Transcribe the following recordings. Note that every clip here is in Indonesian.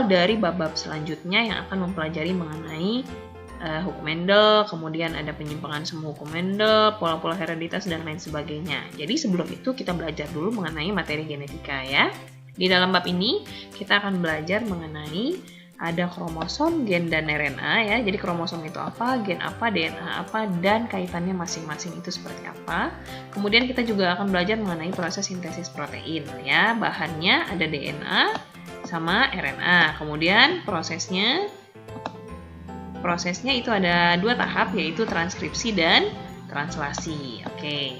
awal dari bab-bab selanjutnya yang akan mempelajari mengenai hukum Mendel, kemudian ada penyimpangan semu hukum Mendel, pola-pola hereditas, dan lain sebagainya. Jadi sebelum itu kita belajar dulu mengenai materi genetika ya. Di dalam bab ini kita akan belajar mengenai ada kromosom, gen, dan RNA ya. Jadi kromosom itu apa, gen apa, DNA apa, dan kaitannya masing-masing itu seperti apa. Kemudian kita juga akan belajar mengenai proses sintesis protein ya. Bahannya ada DNA sama RNA. Kemudian prosesnya itu ada 2 tahap, yaitu transkripsi dan translasi. Oke.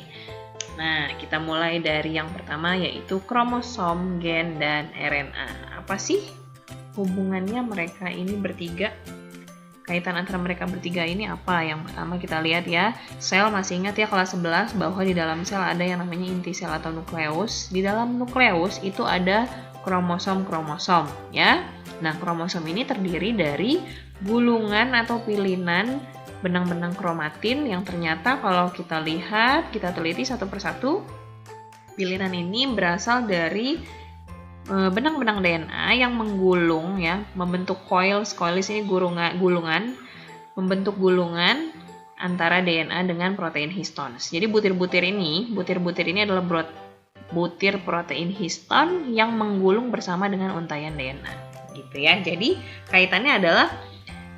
Nah, kita mulai dari yang pertama, yaitu kromosom, gen, dan RNA. Apa sih hubungannya mereka ini bertiga? Kaitan antara mereka bertiga ini apa? Yang pertama kita lihat ya, sel, masih ingat ya kelas 11 bahwa di dalam sel ada yang namanya inti sel atau nukleus. Di dalam nukleus itu ada kromosom-kromosom ya. Nah, kromosom ini terdiri dari gulungan atau pilinan benang-benang kromatin yang ternyata kalau kita lihat, kita teliti satu persatu, pilinan ini berasal dari benang-benang DNA yang menggulung ya, membentuk coils ini gulungan, membentuk gulungan antara DNA dengan protein histones. Jadi butir-butir ini adalah butir protein histon yang menggulung bersama dengan untayan DNA. Gitu ya. Jadi kaitannya adalah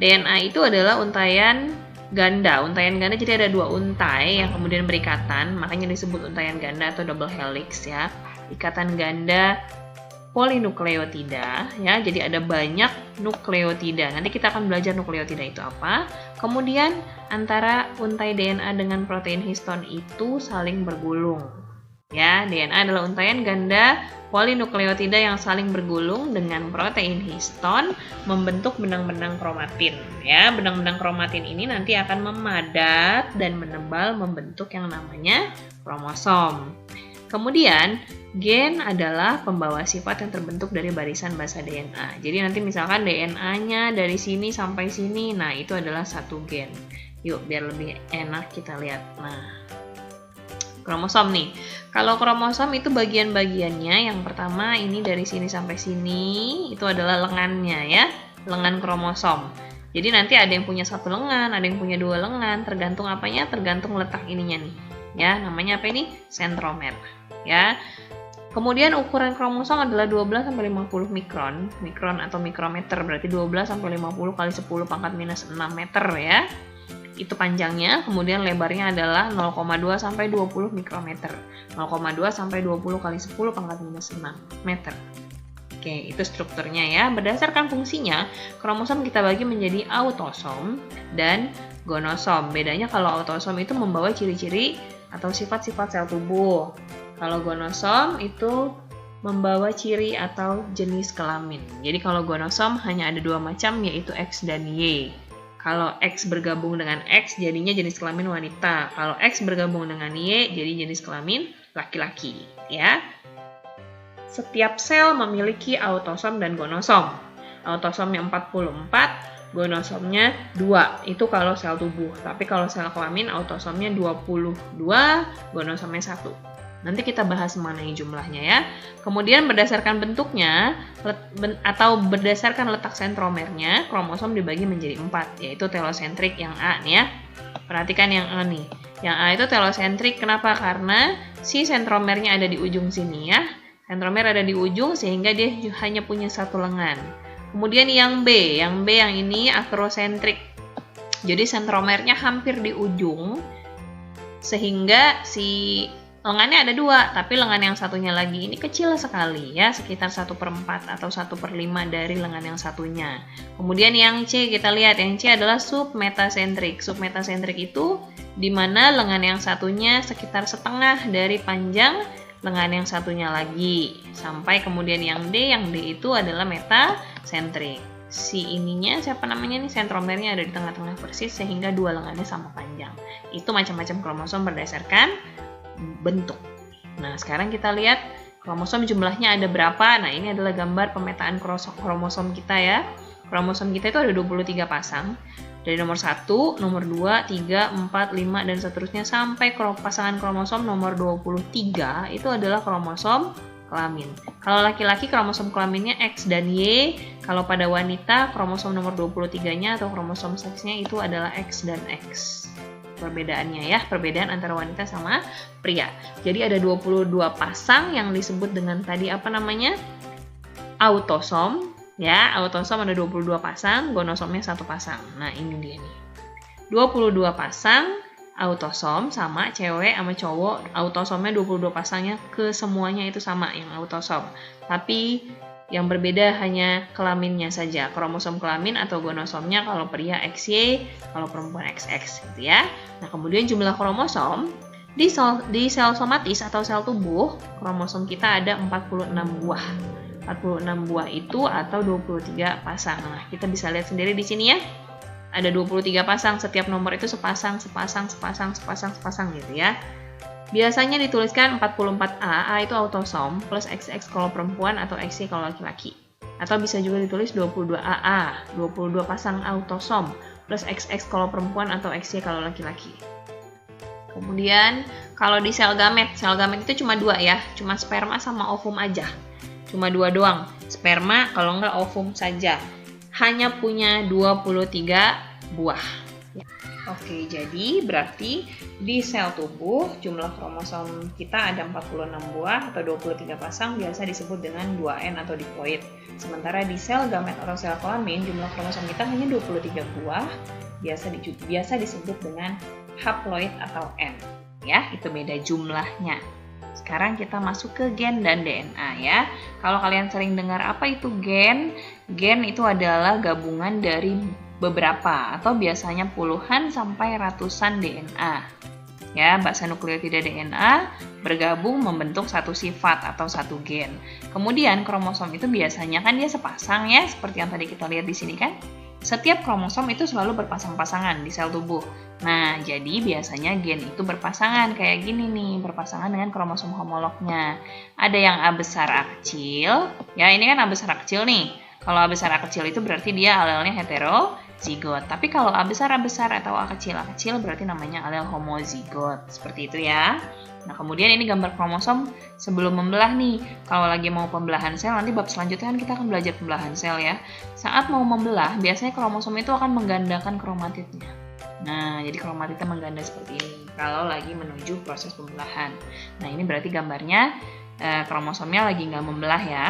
DNA itu adalah untayan ganda. Untayan ganda jadi ada 2 untai yang kemudian berikatan, makanya disebut untayan ganda atau double helix ya. Ikatan ganda polinukleotida ya. Jadi ada banyak nukleotida. Nanti kita akan belajar nukleotida itu apa. Kemudian antara untai DNA dengan protein histon itu saling bergulung. Ya, DNA adalah untayan ganda polinukleotida yang saling bergulung dengan protein histon membentuk benang-benang kromatin. Ya, benang-benang kromatin ini nanti akan memadat dan menebal membentuk yang namanya kromosom. Kemudian, gen adalah pembawa sifat yang terbentuk dari barisan basa DNA. Jadi nanti misalkan DNA-nya dari sini sampai sini, nah itu adalah satu gen. Yuk, biar lebih enak kita lihat. Nah, kromosom nih. Kalau kromosom itu bagian-bagiannya, yang pertama ini dari sini sampai sini, itu adalah lengannya ya, lengan kromosom. Jadi nanti ada yang punya 1 lengan, ada yang punya 2 lengan, tergantung apanya, tergantung letak ininya nih. Ya, namanya apa ini? Sentromer. Ya. Kemudian ukuran kromosom adalah 12 sampai 50 mikron atau mikrometer, berarti 12 sampai 50 kali 10 pangkat minus 6 meter ya. Itu panjangnya, kemudian lebarnya adalah 0,2 sampai 20 mikrometer. 0,2 sampai 20 kali 10 pangkat minus 6 meter. Oke, itu strukturnya ya. Berdasarkan fungsinya, kromosom kita bagi menjadi autosom dan gonosom. Bedanya kalau autosom itu membawa ciri-ciri atau sifat-sifat sel tubuh. Kalau gonosom itu membawa ciri atau jenis kelamin. Jadi kalau gonosom hanya ada 2 macam, yaitu X dan Y. Kalau X bergabung dengan X jadinya jenis kelamin wanita. Kalau X bergabung dengan Y jadi jenis kelamin laki-laki, ya. Setiap sel memiliki autosom dan gonosom. Autosomnya 44, gonosomnya 2. Itu kalau sel tubuh. Tapi kalau sel kelamin autosomnya 22, gonosomnya 1. Nanti kita bahas mengenai jumlahnya ya. Kemudian berdasarkan bentuknya atau berdasarkan letak sentromernya, kromosom dibagi menjadi 4, yaitu telosentrik yang A nih ya. Perhatikan yang A nih. Yang A itu telosentrik, kenapa? Karena si sentromernya ada di ujung sini ya. Sentromer ada di ujung sehingga dia hanya punya 1 lengan. Kemudian yang B yang ini akrosentrik. Jadi sentromernya hampir di ujung sehingga si lengannya ada 2, tapi lengan yang satunya lagi ini kecil sekali ya, sekitar 1/4 atau 1/5 dari lengan yang satunya. Kemudian yang C, kita lihat yang C adalah submetasentrik. Submetasentrik itu di mana lengan yang satunya sekitar setengah dari panjang lengan yang satunya lagi. Sampai kemudian yang D itu adalah metasentrik. Si ininya siapa namanya nih, sentromernya ada di tengah-tengah persis sehingga 2 lengannya sama panjang. Itu macam-macam kromosom berdasarkan bentuk. Nah, sekarang kita lihat kromosom jumlahnya ada berapa. Nah, ini adalah gambar pemetaan kromosom kita ya. Kromosom kita itu ada 23 pasang. Dari nomor 1, nomor 2, 3, 4, 5, dan seterusnya sampai pasangan kromosom nomor 23 itu adalah kromosom kelamin. Kalau laki-laki kromosom kelaminnya X dan Y, kalau pada wanita kromosom nomor 23-nya atau kromosom seksnya itu adalah X dan X. Perbedaannya ya, perbedaan antara wanita sama pria. Jadi ada 22 pasang yang disebut dengan tadi apa namanya? Autosom, ya. Autosom ada 22 pasang, gonosomnya 1 pasang. Nah, ini dia nih. 22 pasang autosom sama cewek sama cowok, autosomnya 22 pasangnya ke semuanya itu sama yang autosom. Tapi yang berbeda hanya kelaminnya saja. Kromosom kelamin atau gonosomnya kalau pria XY, kalau perempuan XX gitu ya. Nah, kemudian jumlah kromosom di sel somatis atau sel tubuh, kromosom kita ada 46 buah. 46 buah itu atau 23 pasang. Nah, kita bisa lihat sendiri di sini ya. Ada 23 pasang, setiap nomor itu sepasang gitu ya. Biasanya dituliskan 44A, A itu autosom, plus XX kalau perempuan atau XY kalau laki-laki. Atau bisa juga ditulis 22AA, 22 pasang autosom, plus XX kalau perempuan atau XY kalau laki-laki. Kemudian, kalau di sel gamet itu cuma 2 ya, cuma sperma sama ovum aja. Cuma 2 doang, sperma kalau enggak ovum saja. Hanya punya 23 buah. Oke, jadi berarti di sel tubuh jumlah kromosom kita ada 46 buah atau 23 pasang, biasa disebut dengan 2N atau diploid. Sementara di sel gamet atau sel kelamin jumlah kromosom kita hanya 23 buah, biasa disebut dengan haploid atau N. Ya, itu beda jumlahnya. Sekarang kita masuk ke gen dan DNA ya. Kalau kalian sering dengar apa itu gen? Gen itu adalah gabungan dari beberapa atau biasanya puluhan sampai ratusan DNA. Ya, basa nukleotida DNA bergabung membentuk satu sifat atau satu gen. Kemudian kromosom itu biasanya kan dia sepasang ya, seperti yang tadi kita lihat di sini kan. Setiap kromosom itu selalu berpasang-pasangan di sel tubuh. Nah, jadi biasanya gen itu berpasangan kayak gini nih, berpasangan dengan kromosom homolognya. Ada yang A besar A kecil, ya ini kan A besar A kecil nih. Kalau A besar A kecil itu berarti dia alelnya heterozigot. Tapi kalau A besar atau A kecil berarti namanya alel homozigot. Seperti itu ya. Nah, kemudian ini gambar kromosom sebelum membelah nih. Kalau lagi mau pembelahan sel, nanti bab selanjutnya kan kita akan belajar pembelahan sel ya. Saat mau membelah, biasanya kromosom itu akan menggandakan kromatidnya. Nah, jadi kromatidnya mengganda seperti ini kalau lagi menuju proses pembelahan. Nah, ini berarti gambarnya kromosomnya lagi nggak membelah ya.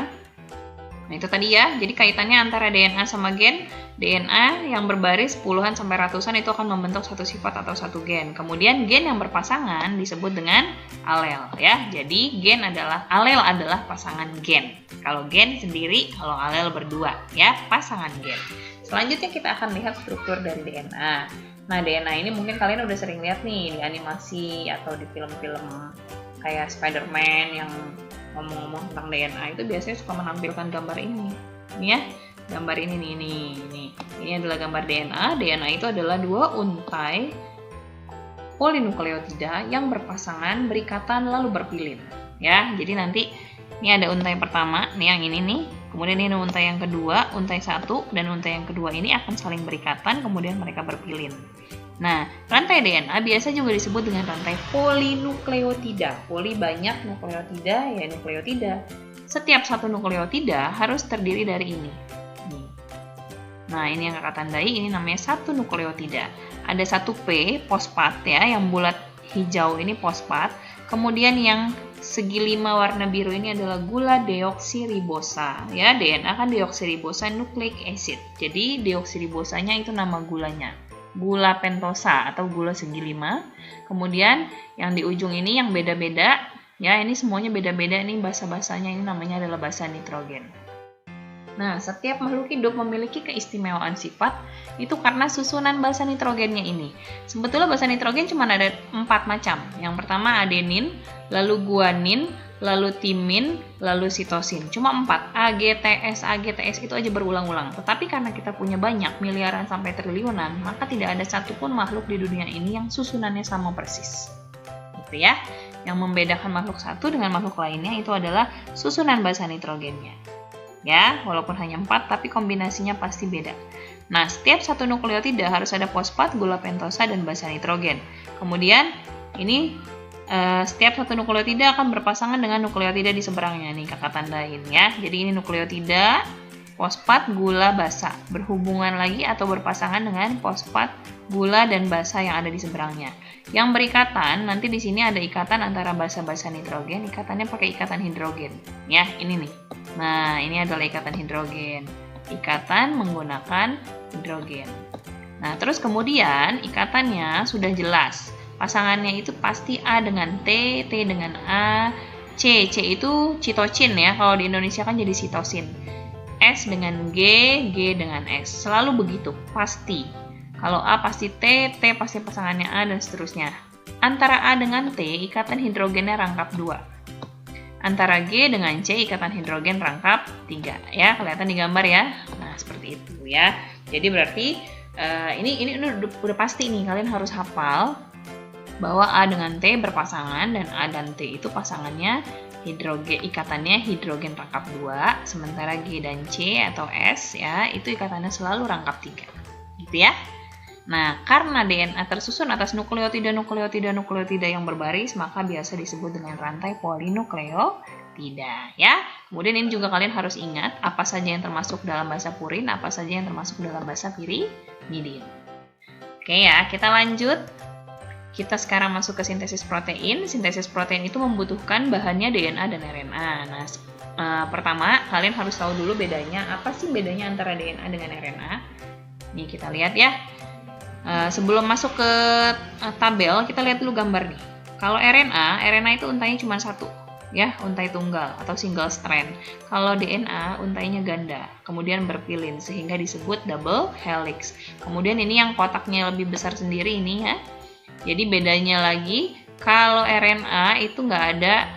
Nah, itu tadi ya. Jadi kaitannya antara DNA sama gen. DNA yang berbaris puluhan sampai ratusan itu akan membentuk satu sifat atau satu gen. Kemudian gen yang berpasangan disebut dengan alel ya. Jadi alel adalah pasangan gen. Kalau gen sendiri, kalau alel berdua ya, pasangan gen. Selanjutnya kita akan lihat struktur dari DNA. Nah, DNA ini mungkin kalian udah sering lihat nih di animasi atau di film-film kayak Spider-Man yang ngomong-ngomong tentang DNA itu biasanya suka menampilkan gambar ini. Ini ya, gambar ini nih. Ini adalah gambar DNA. DNA itu adalah 2 untai polinukleotida yang berpasangan, berikatan lalu berpilin. Ya, jadi nanti ini ada untai pertama, nih yang ini nih. Kemudian ini untai yang kedua, untai 1 dan untai yang kedua ini akan saling berikatan, kemudian mereka berpilin. Nah, rantai DNA biasa juga disebut dengan rantai polinukleotida. Poli banyak, nukleotida ya nukleotida. Setiap satu nukleotida harus terdiri dari ini. Nah, ini yang kakak tandai, ini namanya satu nukleotida. Ada satu P, fosfat ya, yang bulat hijau ini fosfat. Kemudian yang segi 5 warna biru ini adalah gula deoksiribosa. Ya, DNA kan deoksiribosa nucleic acid. Jadi deoksiribosanya itu nama gulanya. Gula pentosa atau gula segi 5. Kemudian yang di ujung ini yang beda-beda, ya ini semuanya beda-beda, ini basa-basanya ini namanya adalah basa nitrogen. Nah, setiap makhluk hidup memiliki keistimewaan sifat itu karena susunan basa nitrogennya ini. Sebetulnya basa nitrogen cuma ada 4 macam. Yang pertama adenin, lalu guanin, lalu timin, lalu sitosin. Cuma 4. AGTS itu aja berulang-ulang. Tetapi karena kita punya banyak, miliaran sampai triliunan, maka tidak ada satupun makhluk di dunia ini yang susunannya sama persis. Gitu ya. Yang membedakan makhluk satu dengan makhluk lainnya itu adalah susunan basa nitrogennya. Ya, walaupun hanya 4, tapi kombinasinya pasti beda. Nah, setiap satu nukleotida harus ada fosfat, gula pentosa, dan basa nitrogen. Kemudian, ini setiap satu nukleotida akan berpasangan dengan nukleotida di seberangnya. Nih kakak tandain ya. Jadi ini nukleotida fosfat gula basa berhubungan lagi atau berpasangan dengan fosfat gula dan basa yang ada di seberangnya. Yang berikatan, nanti di sini ada ikatan antara basa-basa nitrogen, ikatannya pakai ikatan hidrogen. Ya, ini nih. Nah, ini adalah ikatan hidrogen. Ikatan menggunakan hidrogen. Nah, terus kemudian ikatannya sudah jelas. Pasangannya itu pasti A dengan T, T dengan A, C itu citosin ya. Kalau di Indonesia kan jadi sitosin. S dengan G, G dengan S. Selalu begitu, pasti. Kalau A pasti T, T pasti pasangannya A, dan seterusnya. Antara A dengan T, ikatan hidrogennya rangkap 2. Antara G dengan C, ikatan hidrogen rangkap 3. Ya, kelihatan di gambar ya. Nah, seperti itu ya. Jadi berarti ini udah pasti nih, kalian harus hafal bahwa A dengan T berpasangan dan A dan T itu pasangannya hidrogen, ikatannya hidrogen rangkap 2, sementara G dan C atau S ya, itu ikatannya selalu rangkap 3. Gitu ya. Nah, karena DNA tersusun atas nukleotida yang berbaris, maka biasa disebut dengan rantai polinukleotida ya. Kemudian ini juga kalian harus ingat apa saja yang termasuk dalam bahasa purin, apa saja yang termasuk dalam bahasa pirimidin. Oke ya, kita lanjut. Kita sekarang masuk ke sintesis protein. Sintesis protein itu membutuhkan bahannya DNA dan RNA. Nah, pertama kalian harus tahu dulu bedanya. Apa sih bedanya antara DNA dengan RNA? Nih kita lihat ya. Sebelum masuk ke tabel, kita lihat dulu gambar nih. Kalau RNA itu untainya cuma satu, ya, untai tunggal atau single strand. Kalau DNA untainya ganda, kemudian berpilin sehingga disebut double helix. Kemudian ini yang kotaknya lebih besar sendiri ini ya. Jadi bedanya lagi, kalau RNA itu nggak ada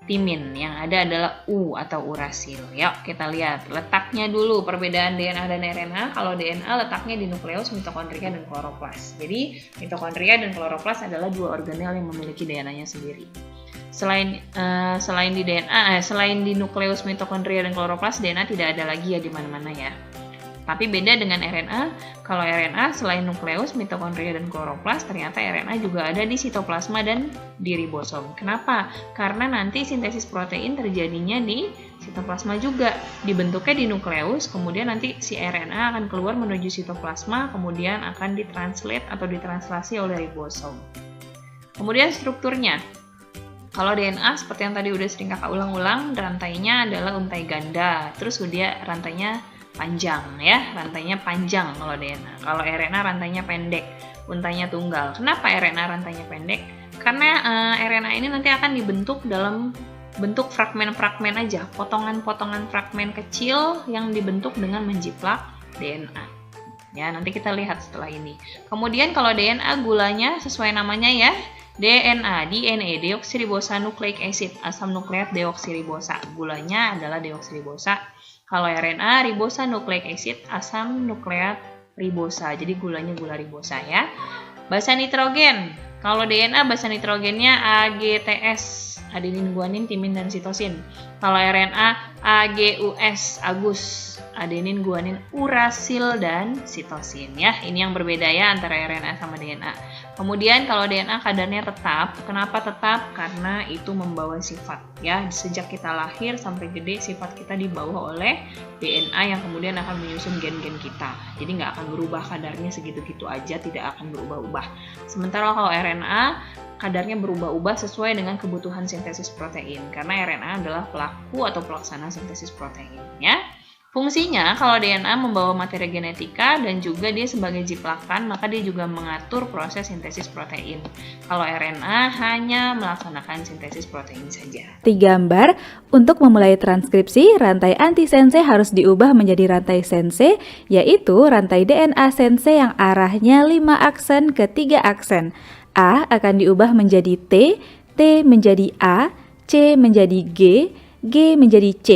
timin, yang ada adalah U atau urasil. Yuk kita lihat letaknya dulu, perbedaan DNA dan RNA. Kalau DNA letaknya di nukleus, mitokondria, dan kloroplas. Jadi mitokondria dan kloroplas adalah dua organel yang memiliki DNA-nya sendiri. Selain di DNA, selain di nukleus, mitokondria, dan kloroplas, DNA tidak ada lagi ya di mana-mana ya. Tapi beda dengan RNA, kalau RNA selain nukleus, mitokondria, dan kloroplas, ternyata RNA juga ada di sitoplasma dan di ribosom. Kenapa? Karena nanti sintesis protein terjadinya di sitoplasma juga. Dibentuknya di nukleus, kemudian nanti si RNA akan keluar menuju sitoplasma, kemudian akan ditranslate atau ditranslasi oleh ribosom. Kemudian strukturnya. Kalau DNA seperti yang tadi udah sering kakak ulang-ulang, rantainya adalah untai ganda, terus dia rantainya panjang ya, rantainya panjang kalau DNA. Kalau RNA rantainya pendek, untainya tunggal. Kenapa RNA rantainya pendek? Karena RNA ini nanti akan dibentuk dalam bentuk fragmen-fragmen aja, potongan-potongan fragmen kecil yang dibentuk dengan menjiplak DNA. Ya, nanti kita lihat setelah ini. Kemudian kalau DNA gulanya sesuai namanya ya, DNA, deoksiribosa nucleic acid, asam nukleat deoksiribosa. Gulanya adalah deoksiribosa. Kalau RNA, ribosa nucleic acid, asam nukleat ribosa. Jadi gulanya gula ribosa ya. Basa nitrogen. Kalau DNA basa nitrogennya AGTS, adenin, guanin, timin, dan sitosin. Kalau RNA AGUS, Agus, adenin, guanin, urasil, dan sitosin ya. Ini yang berbeda ya antara RNA sama DNA. Kemudian kalau DNA kadarnya tetap. Kenapa tetap? Karena itu membawa sifat ya. Sejak kita lahir sampai gede, sifat kita dibawa oleh DNA yang kemudian akan menyusun gen-gen kita. Jadi nggak akan berubah kadarnya segitu-gitu aja, tidak akan berubah-ubah. Sementara kalau RNA kadarnya berubah-ubah sesuai dengan kebutuhan sintesis protein. Karena RNA adalah pelaku atau pelaksana sintesis protein ya. Fungsinya, kalau DNA membawa materi genetika dan juga dia sebagai jiplakan, maka dia juga mengatur proses sintesis protein. Kalau RNA hanya melaksanakan sintesis protein saja. Di gambar, untuk memulai transkripsi, rantai antisense harus diubah menjadi rantai sense, yaitu rantai DNA sense yang arahnya 5 aksen ke 3 aksen. A akan diubah menjadi T, T menjadi A, C menjadi G, G menjadi C.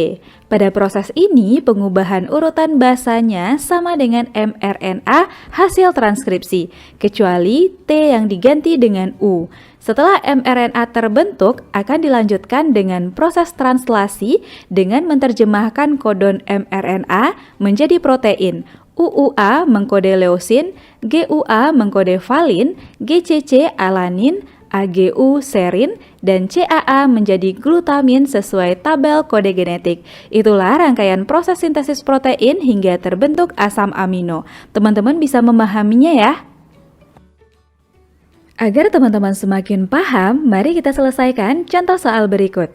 Pada proses ini, pengubahan urutan basanya sama dengan mRNA hasil transkripsi, kecuali T yang diganti dengan U. Setelah mRNA terbentuk, akan dilanjutkan dengan proses translasi dengan menerjemahkan kodon mRNA menjadi protein. UUA mengkode leusin, GUA mengkode valin, GCC alanin, AGU serin, dan CAA menjadi glutamin sesuai tabel kode genetik. Itulah rangkaian proses sintesis protein hingga terbentuk asam amino. Teman-teman bisa memahaminya ya. Agar teman-teman semakin paham, mari kita selesaikan contoh soal berikut.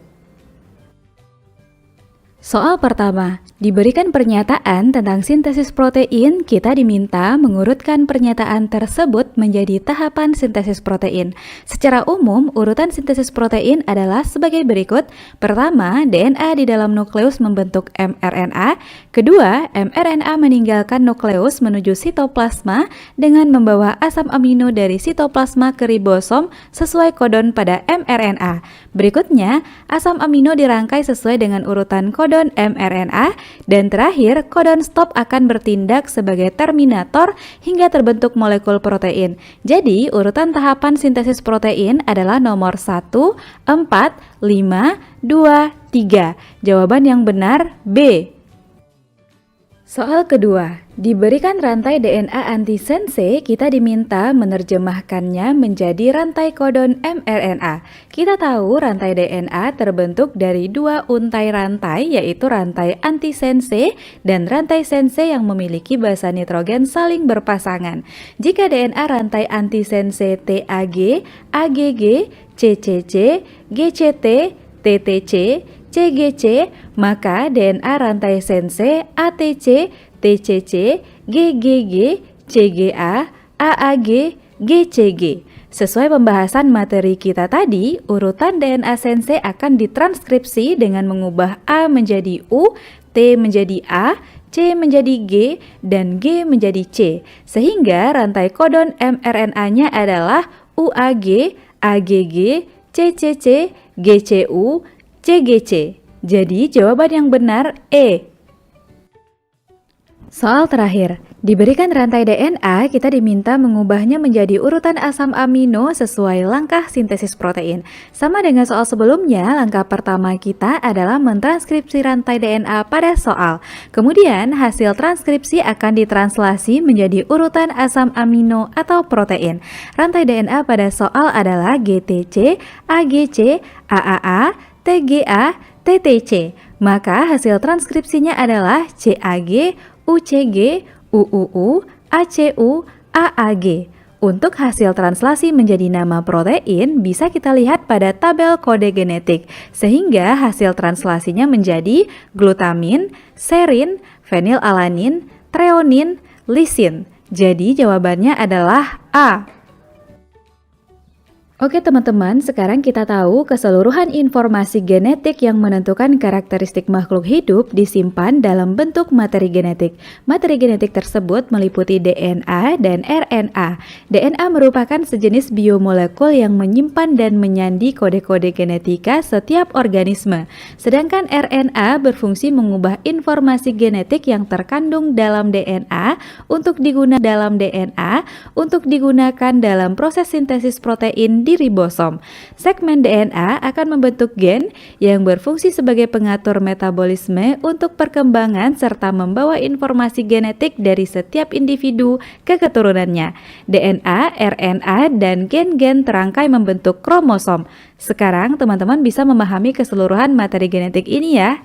Soal pertama, diberikan pernyataan tentang sintesis protein, kita diminta mengurutkan pernyataan tersebut menjadi tahapan sintesis protein. Secara umum, urutan sintesis protein adalah sebagai berikut. Pertama, DNA di dalam nukleus membentuk mRNA. Kedua, mRNA meninggalkan nukleus menuju sitoplasma dengan membawa asam amino dari sitoplasma ke ribosom sesuai kodon pada mRNA. Berikutnya, asam amino dirangkai sesuai dengan urutan kodon mRNA, dan terakhir kodon stop akan bertindak sebagai terminator hingga terbentuk molekul protein. Jadi urutan tahapan sintesis protein adalah nomor 1, 4, 5, 2, 3. Jawaban yang benar B. Soal kedua, diberikan rantai DNA antisense, kita diminta menerjemahkannya menjadi rantai kodon mRNA. Kita tahu rantai DNA terbentuk dari dua untai rantai, yaitu rantai antisense dan rantai sense yang memiliki basa nitrogen saling berpasangan. Jika DNA rantai antisense TAG, AGG, CCC, GCT, TTC, CGC, maka DNA rantai sense ATC, TCC, GGG, CGA, AAG, GCG. Sesuai pembahasan materi kita tadi, urutan DNA sense akan ditranskripsi dengan mengubah A menjadi U, T menjadi A, C menjadi G, dan G menjadi C. Sehingga rantai kodon mRNA-nya adalah UAG, AGG, CCC, GCU, CGC. Jadi jawaban yang benar E. Soal terakhir, diberikan rantai DNA, kita diminta mengubahnya menjadi urutan asam amino sesuai langkah sintesis protein. Sama dengan soal sebelumnya, langkah pertama kita adalah mentranskripsi rantai DNA pada soal. Kemudian hasil transkripsi akan ditranslasi menjadi urutan asam amino atau protein. Rantai DNA pada soal adalah GTC, AGC, AAA, TGA, TTC. Maka hasil transkripsinya adalah CAG, UCG, UUU, ACU, AAG. Untuk hasil translasi menjadi nama protein bisa kita lihat pada tabel kode genetik, sehingga hasil translasinya menjadi glutamin, serin, fenilalanin, treonin, lisin. Jadi jawabannya adalah A. Oke teman-teman, sekarang kita tahu keseluruhan informasi genetik yang menentukan karakteristik makhluk hidup disimpan dalam bentuk materi genetik. Materi genetik tersebut meliputi DNA dan RNA. DNA merupakan sejenis biomolekul yang menyimpan dan menyandi kode-kode genetika setiap organisme. Sedangkan RNA berfungsi mengubah informasi genetik yang terkandung dalam DNA untuk digunakan dalam proses sintesis protein di ribosom. Segmen DNA akan membentuk gen yang berfungsi sebagai pengatur metabolisme untuk perkembangan serta membawa informasi genetik dari setiap individu ke keturunannya. DNA, RNA, dan gen-gen terangkai membentuk kromosom. Sekarang teman-teman bisa memahami keseluruhan materi genetik ini ya.